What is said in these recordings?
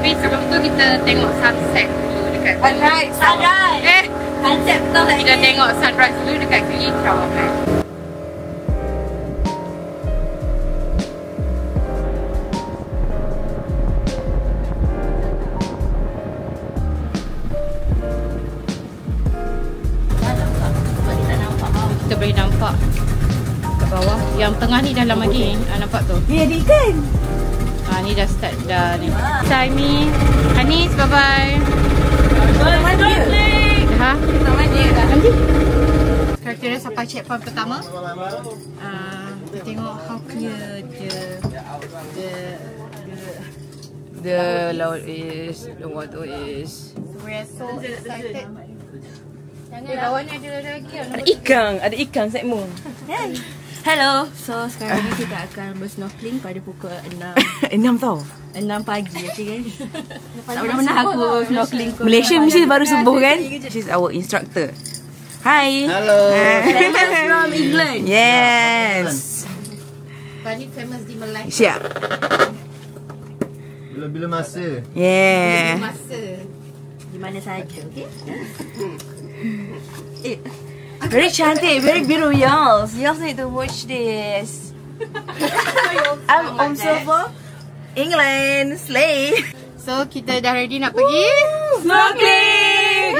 Tapi sebelum tu kita tengok sunset dulu dekat Sunrise. Sunset betul tak? Kita tengok sunrise dulu dekat Gili Trawangan. Kita boleh nampak kat bawah. Yang tengah ni dah lama lagi. Nampak tu? Ni ada ikan. Ni dah start dah ni. Saimi, Hanis, bye-bye. Ha? Mandi dah. Mandi? Sekarang kita dah sampai checkpoint pertama. Kita tengok how clear the laut is, the water is. We're so excited. Bawah ni ada lagi. Ada ikan segmen. Hello. So sekarang ni kita akan bersnorkeling pada pukul 6. 6 tau. 6 pagi, okey kan? Tak pernah aku snorkeling. Malaysia mesti baru subuh kan? She's our instructor. Hi. Hello. Famous from England. Yes. Bani famous di Malaysia. Siap. Bila-bila masa. Yeah. Masa. Di mana saja, okey? Very cantik, very beautiful y'all. Y'all need to watch this. I'm on server England, slay. So kita dah ready nak pergi Snorkeling.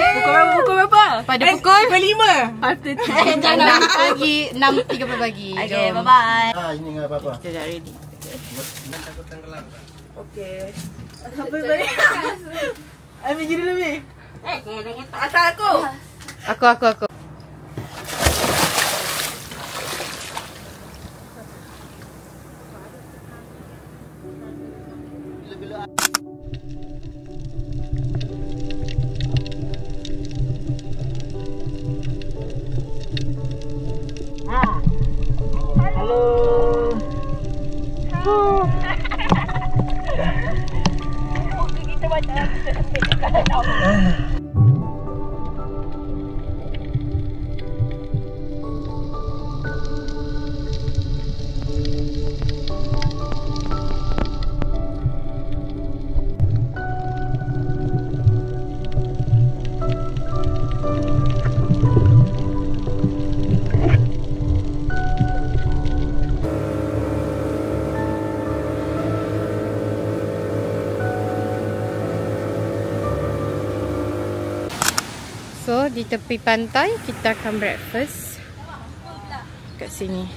Pukul berapa? pada pukul 5. 6 pagi, 6.30 pagi. Okay, Jom. bye-bye. Ini enggak apa-apa. Kita dah ready. Okay. Sampai balik. Ambil jadi lebih. Asal aku. Aku. So di tepi pantai kita akan breakfast kat sini.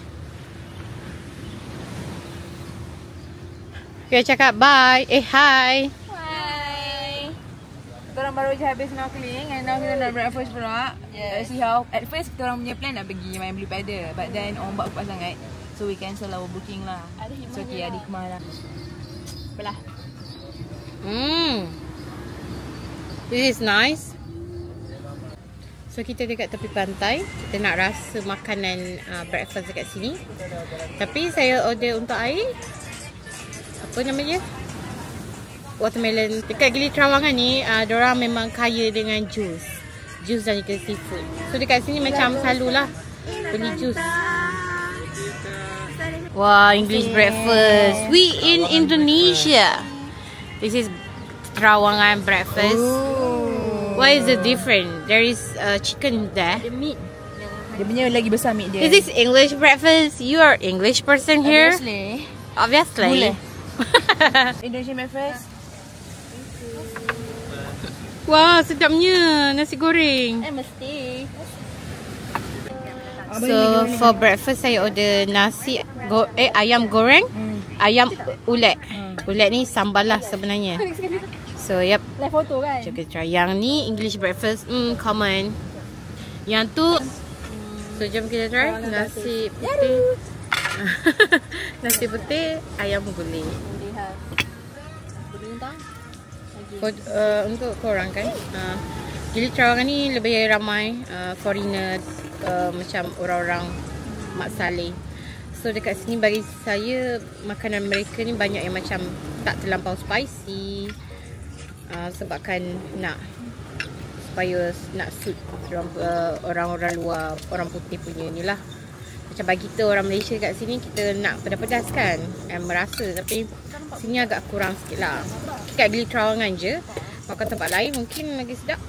Okay, cakap bye. Hi. Hi. Kita orang baru je habis snorkeling and now kita nak breakfast pula. Let's see how. At first kita orang punya plan nak pergi main blue paddle, but then ombak kuat sangat, so we cancel our booking lah. So okay, ada hikmah lah. Belah. This is nice. So kita dekat tepi pantai. Kita nak rasa makanan breakfast dekat sini. Tapi saya order untuk air. Apa nama dia? Watermelon. Dekat Gili Trawangan ni, diorang memang kaya dengan jus. Jus dan juga seafood. So dekat sini macam selalulah beli jus. Wah, English breakfast. We in Indonesia. This is Trawangan breakfast. What is the difference? There is chicken there. The meat. Dia punya lagi besar meat dia. Is this English breakfast? You are English person here? Obviously. Obviously. Indonesian breakfast. Wah, sedapnya nasi goreng. Mesti. So for breakfast saya order nasi ayam goreng, ayam ulet. Ulet ni sambal lah sebenarnya. So yep. Live foto kan? Jom kita try. Yang ni English breakfast, common. Yang tu, so jom kita try nasi putih. Nasi putih, ayam guling. Untuk korang kan, Gili Trawangan ni lebih ramai foreigner, macam orang-orang Mak Saleh. So dekat sini bagi saya makanan mereka ni banyak yang macam tak terlampau spicy. Sebabkan supaya nak suit orang-orang luar, orang putih punya ni lah. Macam bagi kita orang Malaysia kat sini, kita nak pedas-pedas kan, merasa, tapi sini agak kurang sikit lah. kat Gili Trawangan je. Makan tempat lain mungkin lagi sedap.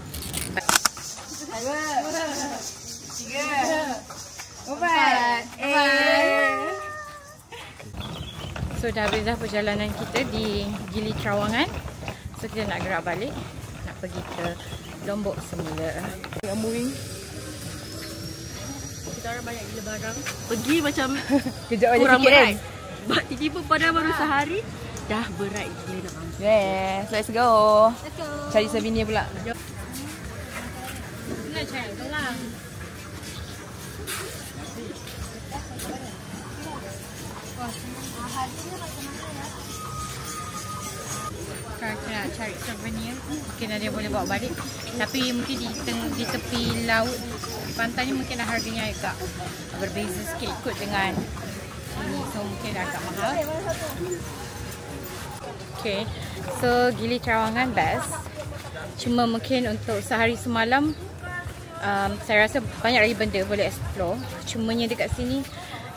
2, 3, 4. So dah habis dah perjalanan kita di Gili Trawangan. So kita nak gerak balik, nak pergi ke Lombok semula. Moving. Kita orang banyak gila barang. Pergi macam Kejap aja kurang sikit kan. berat. Tiba-tiba pada baru sehari dah berat gila dah. Yes, let's go. Cari souvenir pula. Nak cari tu lah. Kalau kita nak cari souvenir, mungkin ada boleh bawa balik. Tapi mungkin di tepi laut, pantai ni mungkin harganya agak berbeza sikit ikut dengan ini. So mungkin agak mahal. Okay, so Gili Trawangan best. Cuma mungkin untuk sehari semalam, saya rasa banyak lagi benda boleh explore. Cumanya dekat sini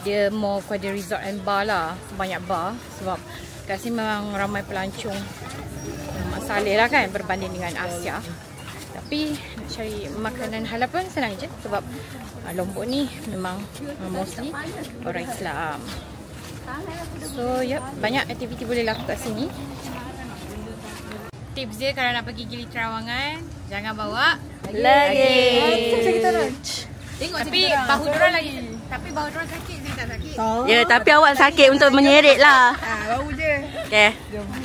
dia more kepada resort and bar lah, banyak bar. Sebab kat sini memang ramai pelancong saleh lah kan berbanding dengan Asia. Tapi nak cari makanan halal pun senang je. Sebab Lombok ni memang mostly orang Islam. So yep, banyak aktiviti boleh lakukan kat sini. Tips dia kalau nak pergi Gili Trawangan, jangan bawa Luggage. Tapi bahu diorang lagi. Tapi bahu diorang sakit, saya tak sakit. Ya, tapi awak sakit untuk menyeret lah. Bau je. Okay,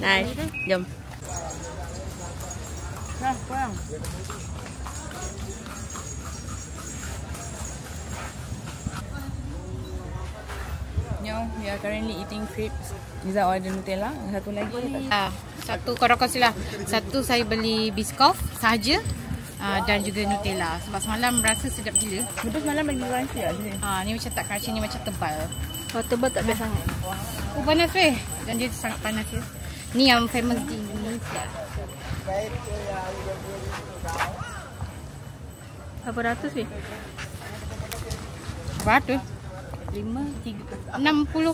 nice. Jom. Dah, pulang. Now, we are currently eating crepes. Liza order Nutella. Yang satu lagi. Satu korang kongsi lah. Satu saya beli biskof sahaja. Dan juga Nutella. Sebab semalam rasa sedap gila. Betul semalam bagi crunchy lah sini. Ni macam tak crunchy, ni macam tebal. Kalau tebal tak best sangat. Oh panas weh. Dan dia sangat panas ya. Ni yang famous di Indonesia. Berapa ratus weh? Berapa? 60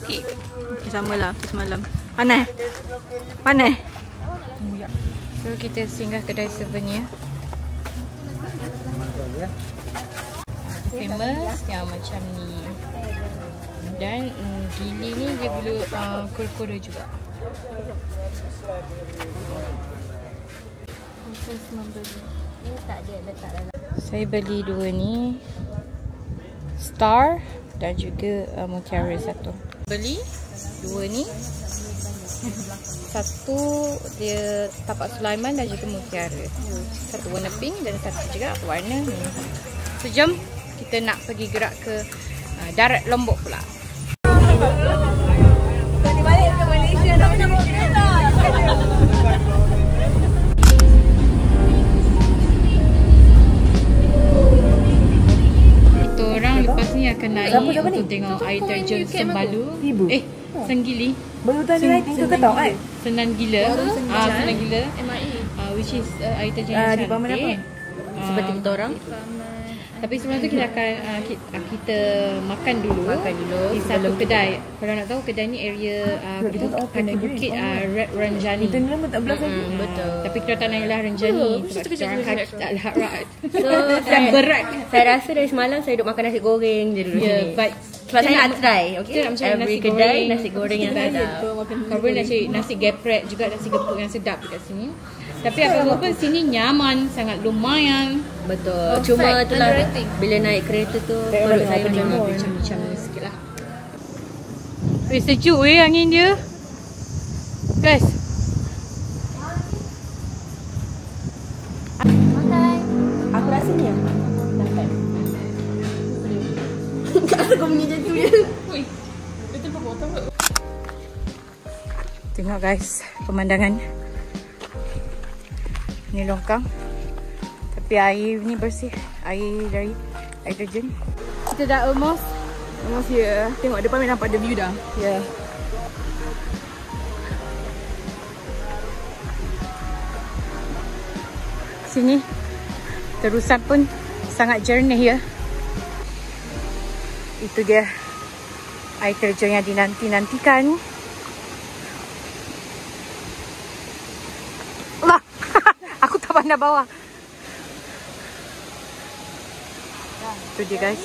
kek. Okay, sama lah semalam. Panas? Panas? So kita singgah kedai souvenir. Famous yang macam ni. Dan Gili ni dia gula kura-kura juga. Saya beli dua ni, Star dan juga Mutiara satu. Beli dua ni. Satu dia tapak Sulaiman dan juga Mutiara. Satu warna pink dan satu juga warna ni. So jom kita nak pergi gerak ke darat Lombok pula. Balik ke Malaysia dah macam kereta. Kita orang lepas ni akan naik untuk tengok air terjun Sembalu. Senggili. Baru tadi naik tu kau tahu kan? Senan Gila. Senan Gila. Which is air terjun yang Di Paman apa? Seperti kita orang. Tapi sebelum tu kita akan kita makan dulu di satu kedai. Kalau nak tahu kedai ni area kaki bukit Renjani. Kita ni lama tak belas lagi. Betul. Tapi kita tak naiklah Renjani sebab kita orang kaki tak larat. So, Dan berat. Saya rasa dari semalam saya duduk makan nasi goreng je dulu sini. But Sebab saya nak try, okay? Kita nak mencari Every nasi kedai goreng. nasi goreng yang sedap. Kalau boleh nak cari nasi geprek juga, nasi gepuk yang sedap dekat sini. Tapi apa pun sini nyaman, sangat lumayan. Betul. Cuma itulah bila naik kereta tu perut saya macam sikit lah. Sejuk angin dia. Guys. Aku rasa ni nampak. Kenapa kau punya macam tu je? Tengok guys, pemandangan. Ni longkang. Tapi air ni bersih. Air dari air terjun. Kita dah almost here. Tengok depan nampak ada view dah. Ya. Sini terusan pun sangat jernih ya. Itu dia air terjun yang dinanti-nantikan. pandang bawah. Tu dia guys.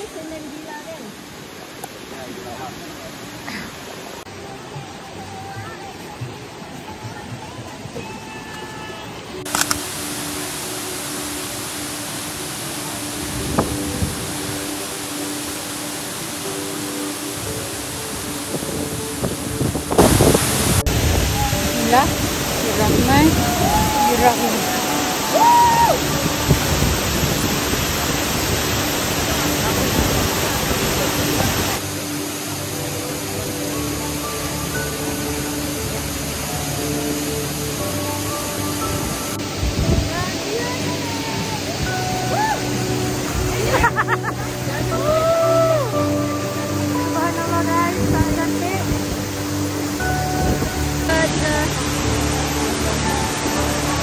Bismillahirrahmanirrahim. Subhanallah guys, tak cantik.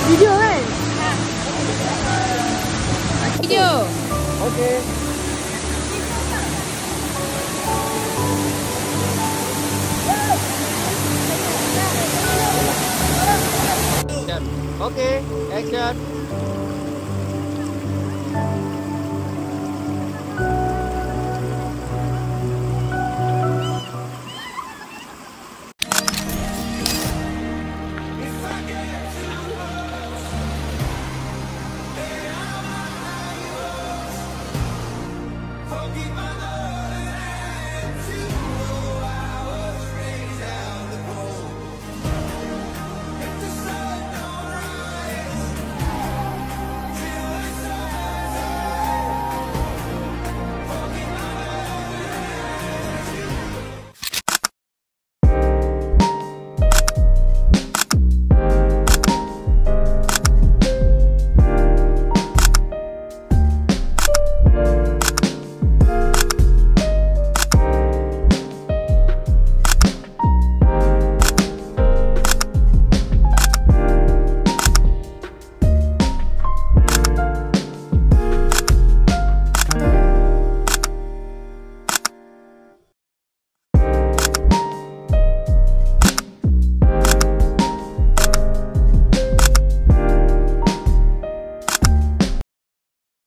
Video kan? Video. Okay. Okay, action.